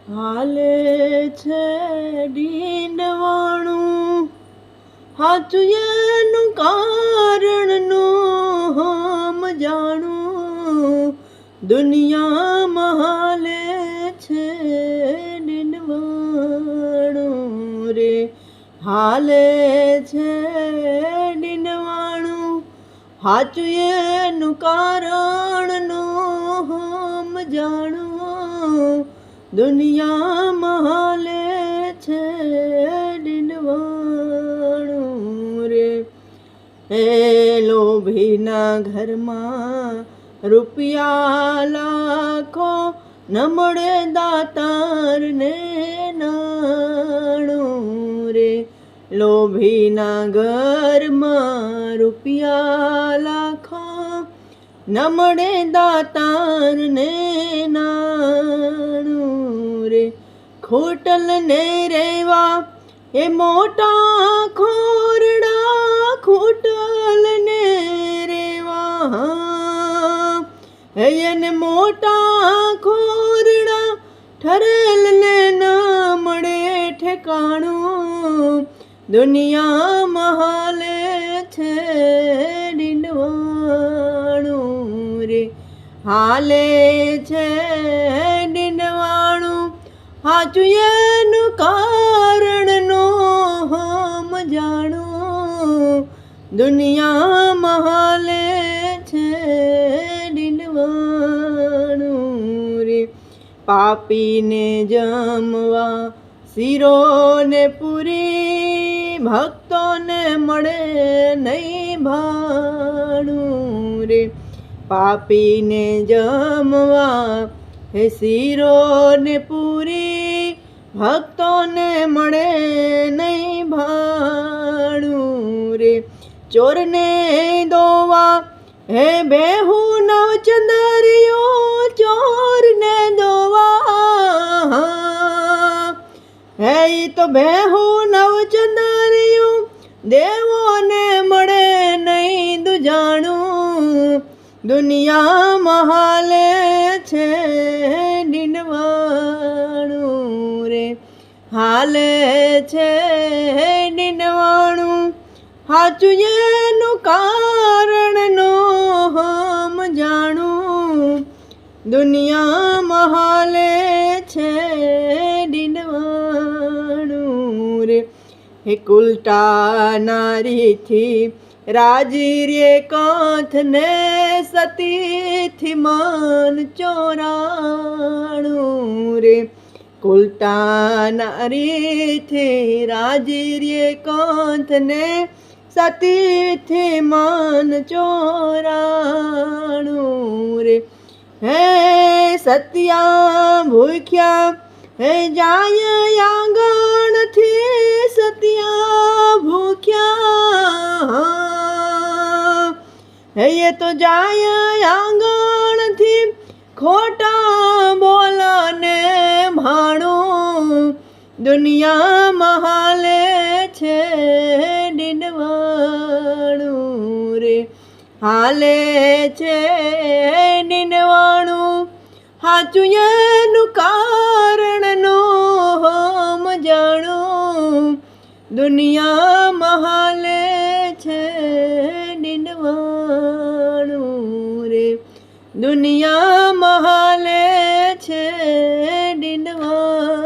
હાલે છે ડીંડવાણું, હાચું એનું કારણનું હમ જાણું. દુનિયામાં હાલે છે ડીંડવાણું રે, હાલે છે ડીંડવાણું, હાચું એનું કારણનું હમ જાણું. દુનિયામાં હાલે છે ડીંડવાણું રે. એ લોભીના ઘરમાં રૂપિયા લાખો, ન મળે દાતારને નાણું રે. લોભીના ઘરમાં રૂપિયા લાખો, ન મળે દાતારને નાણું રે. ખોટલને રેવા એ મોટા ખોરડા, ખોટલને રેવા એને મોટા ખોરડા, ઠરેલને ન મળે ઠેકાણું. દુનિયામાં હાલે છે ડીંડવાણું રે, હાલે છે ડીંડવાણું, હાચું એનું કારણનું હમ જાણું. દુનિયામાં હાલે છે ડીંડવાણું રે. પાપીને જમવા શીરોને પૂરી, ભક્તોને મળે નહીં ભાણું રે. પાપીને જમવા હે શીરોને પૂરી, ભક્તોને મળે નહીં ભાણું રે. ચોરને દોવા હે બેહુ નવચંદરિયો, ચોરને દોવા હે તો બેહુ નવચંદરિયું, દેવોને મળે નહીં દુજાણું. દુનિયામાં હાલે છે ડીંડવાણું રે, હાલે છે ડીંડવાણું, હાચું એનું કારણનું હમ જાણું. દુનિયામાં હાલે છે ડીંડવાણું રે. હે કુલટા નારીથી રાજી રે કાંથને, સતીથી માન ચોરાણું રે. કુલટા નારીથી રાજી રે કાંથને, સતીથી માન ચોરાણું રે. હે સત્યા ભૂખ્યા હે જાય આંગણથી, સત્યા ભૂખ્યા હે એ તો જાય આંગણથી, ખોટા બોલાને ભાણું. દુનિયામાં હાલે છે ડીંડવાણું રે, હાલે છે ડીંડવાણું, હાચું એનું કારણનું હમ જાણું. દુનિયામાં હાલે છે ડીંડવાણું રે, દુનિયામાં હાલે છે ડીંડવાણું.